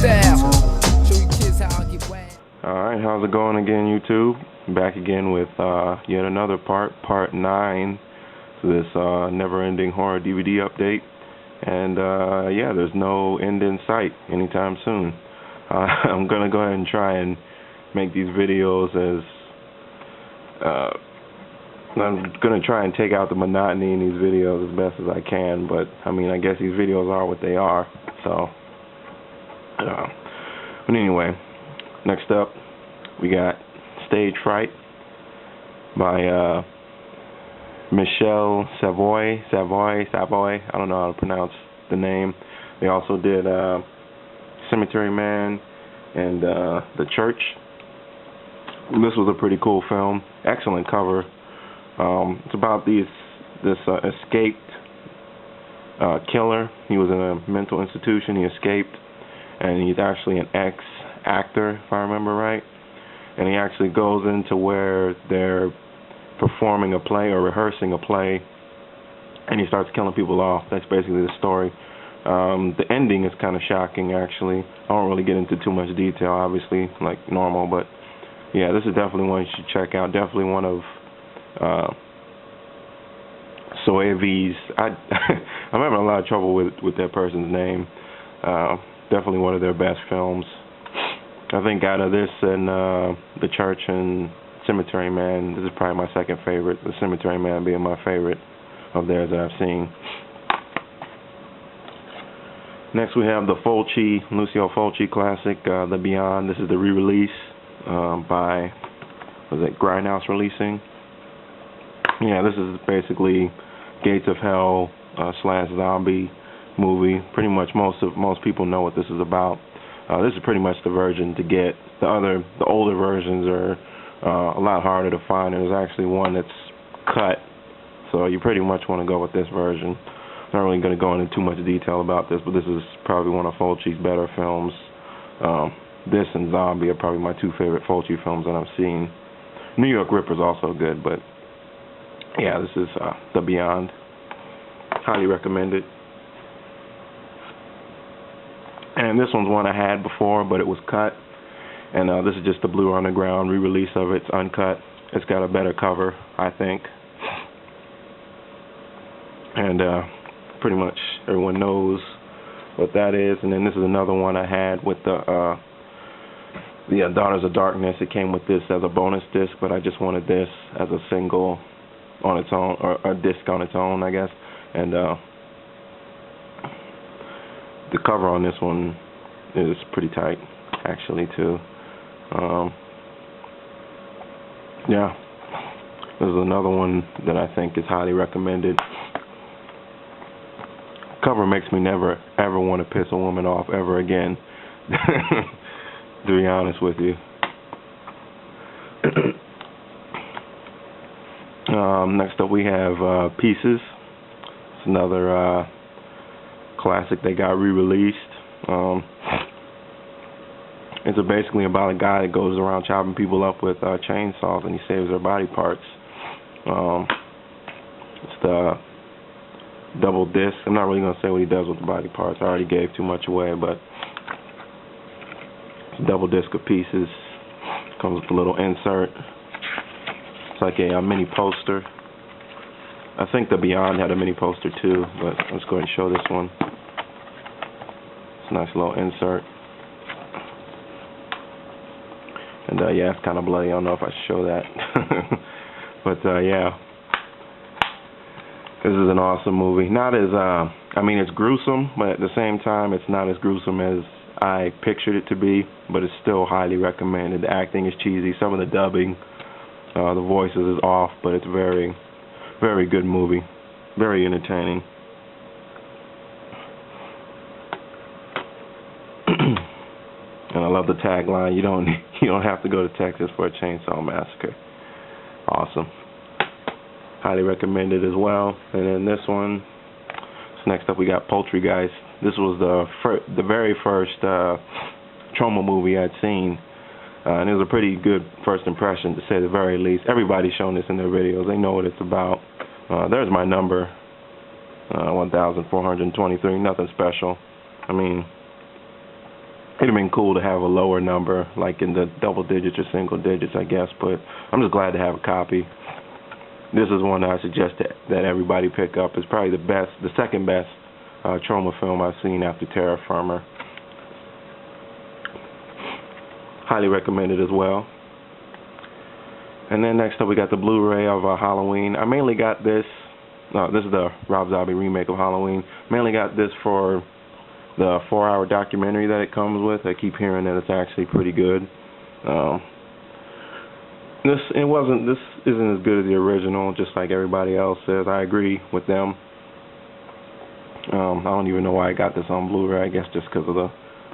style. Show you kids how I get wild. Alright, how's it going again, YouTube? Back again with yet another part 9 to this never-ending horror DVD update. And yeah, there's no end in sight anytime soon. I'm gonna go ahead and try and make these videos as I'm gonna try and take out the monotony in these videos as best as I can, but I mean, I guess these videos are what they are, so but anyway, next up we got Stage Fright by Michelle Savoy, I don't know how to pronounce the name. They also did Cemetery Man and The Church. This was a pretty cool film, excellent cover. It's about this escaped killer. He was in a mental institution, he escaped, and he's actually an ex-actor, if I remember right. And he actually goes into where they're performing a play or rehearsing a play, and he starts killing people off. That's basically the story. The ending is kind of shocking, actually. I don't really get into too much detail, obviously, like normal, but yeah, this is definitely one you should check out. Definitely one of Soevi's. I'm having a lot of trouble with that person's name. Definitely one of their best films. I think out of this and The Church and Cemetery Man, this is probably my second favorite. The Cemetery Man being my favorite of theirs that I've seen. Next we have the Lucio Fulci classic, The Beyond. This is the re-release by, was it Grindhouse Releasing? Yeah, this is basically Gates of Hell / zombie movie. Pretty much most people know what this is about. This is pretty much the version to get. The older versions are a lot harder to find, and there's actually one that's cut. So you pretty much want to go with this version. I'm not really going to go into too much detail about this, but this is probably one of Fulci's better films. This and Zombie are probably my two favorite Fulci films that I've seen. New York Ripper's also good, but yeah, this is The Beyond. Highly recommend it. And this one's one I had before, but it was cut. And this is just the Blue Underground re-release of it. It's uncut. It's got a better cover, I think. And pretty much everyone knows what that is. And then this is another one I had with the Daughters of Darkness. It came with this as a bonus disc, but I just wanted this as a single on its own, or a disc on its own, I guess. And the cover on this one is pretty tight, actually, too. Yeah, this is another one that I think is highly recommended. Cover makes me never ever want to piss a woman off ever again, to be honest with you. Next up we have Pieces. It's another classic that got re-released. It's basically about a guy that goes around chopping people up with chainsaws, and he saves their body parts. It's the double disc. I'm not really going to say what he does with the body parts. I already gave too much away, but it's a double disc of Pieces. Comes with a little insert. It's like a mini poster. I think The Beyond had a mini poster too, but let's go ahead and show this one. It's a nice little insert. And yeah, it's kind of bloody. I don't know if I should show that. But yeah, this is an awesome movie. Not as, I mean, it's gruesome, but at the same time, it's not as gruesome as I pictured it to be, but it's still highly recommended. The acting is cheesy. Some of the dubbing, the voices is off, but it's very, very good movie. Very entertaining. And I love the tagline, you don't have to go to Texas for a chainsaw massacre. Awesome. Highly recommended as well. And then this one, so next up we got Poultrygeist. This was the very first trauma movie I'd seen. And it was a pretty good first impression, to say the very least. Everybody's shown this in their videos. They know what it's about. There's my number, 1,423. Nothing special. I mean, it'd have been cool to have a lower number, like in the double digits or single digits, I guess. But I'm just glad to have a copy. This is one that I suggest that everybody pick up. It's probably the second best Troma film I've seen after Terra Firma. Highly recommended as well. And then next up we got the Blu-ray of Halloween. I mainly got this. This is the Rob Zombie remake of Halloween. Mainly got this for the 4-hour documentary that it comes with. I keep hearing that it's actually pretty good. This isn't as good as the original, just like everybody else says. I agree with them. I don't even know why I got this on Blu-ray. I guess just because of the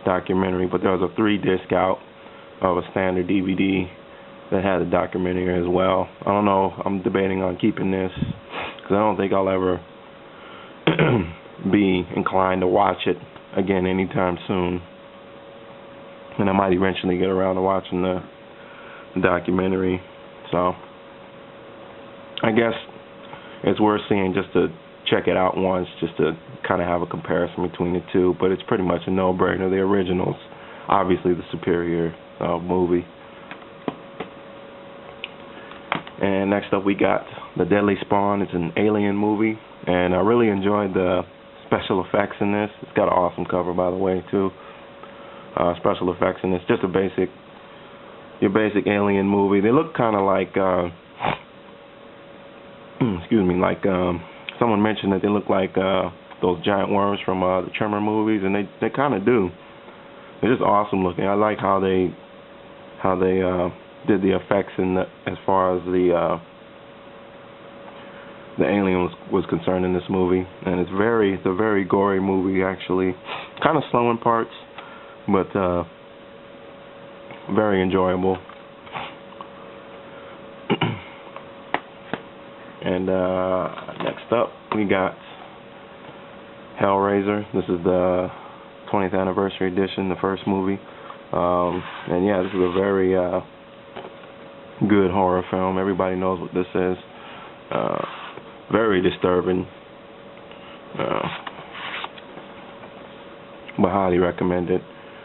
documentary. But there was a 3-disc out of a standard DVD that had a documentary as well. I don't know. I'm debating on keeping this because I don't think I'll ever be inclined to watch it again anytime soon. And I might eventually get around to watching the documentary. So I guess it's worth seeing just to check it out once, just to kind of have a comparison between the two. But it's pretty much a no-brainer. The original's obviously the superior movie. And next up we got The Deadly Spawn. It's an alien movie, and I really enjoyed the special effects in this. It's got an awesome cover, by the way, too. Special effects in this, just your basic alien movie. They look kind of like, someone mentioned that they look like those giant worms from the Tremor movies, and they kind of do. They're just awesome looking. I like how they did the effects as far as the alien was concerned in this movie, and it's a very gory movie actually. Kind of slow in parts, but very enjoyable. And next up we got Hellraiser. This is the 20th anniversary edition, the first movie. And yeah, this is a very good horror film. Everybody knows what this is. Very disturbing. But highly recommended.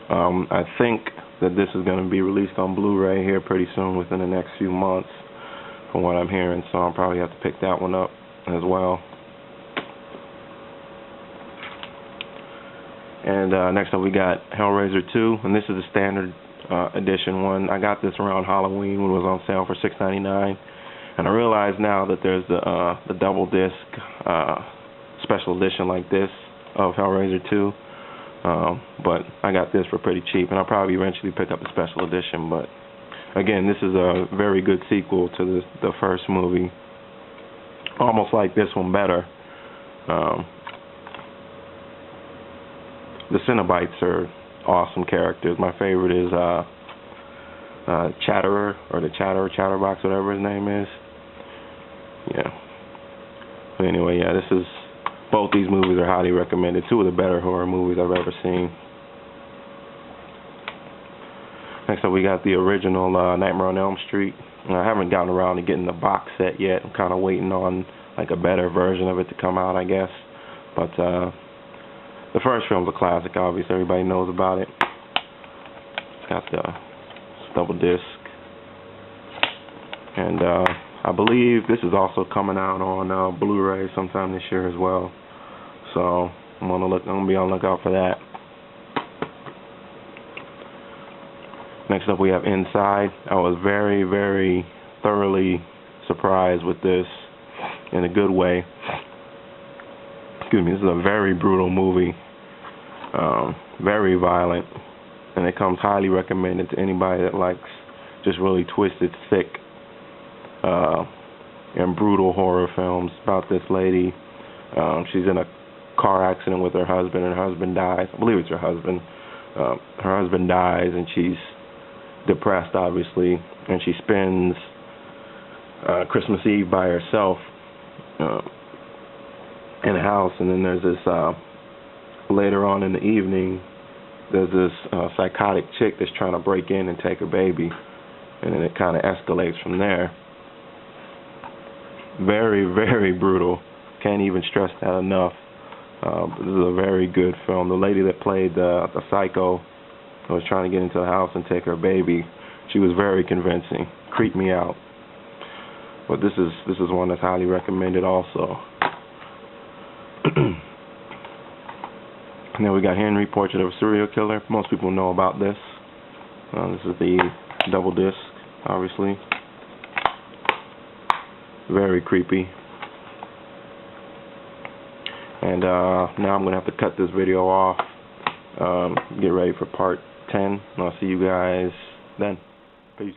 I think that this is going to be released on Blu-ray here pretty soon, within the next few months, from what I'm hearing. So I'll probably have to pick that one up as well. And next up we got Hellraiser 2, and this is the standard edition one. I got this around Halloween when it was on sale for $6.99, and I realize now that there's the double disc special edition like this of Hellraiser 2, but I got this for pretty cheap, and I'll probably eventually pick up the special edition. But again, this is a very good sequel to the first movie, almost like this one better. The Cenobites are awesome characters. My favorite is Chatterer, or the Chatterbox, whatever his name is. Yeah. But anyway, yeah, both these movies are highly recommended. Two of the better horror movies I've ever seen. Next up we got the original Nightmare on Elm Street. I haven't gotten around to getting the box set yet. I'm kind of waiting on like a better version of it to come out, I guess. But the first film's a classic, obviously. Everybody knows about it. It's got the double disc. And I believe this is also coming out on Blu-ray sometime this year as well. So I'm gonna be on the lookout for that. Next up we have Inside. I was very, very thoroughly surprised with this in a good way. Excuse me, this is a very brutal movie, very violent, and it comes highly recommended to anybody that likes just really twisted, sick, and brutal horror films. About this lady, she's in a car accident with her husband, and her husband dies. I believe it's her husband. Her husband dies, and she's depressed, obviously, and she spends Christmas Eve by herself in a house. And then there's this later on in the evening, there's this psychotic chick that's trying to break in and take her baby, and then it kind of escalates from there. Very, very brutal. Can't even stress that enough. This is a very good film. The lady that played the psycho I was trying to get into the house and take her baby. She was very convincing. Creeped me out. But this is one that's highly recommended also. And then we got Henry, Portrait of a Serial Killer. Most people know about this. This is the double disc, obviously. Very creepy. And now I'm going to have to cut this video off. Get ready for part 10. And I'll see you guys then. Peace.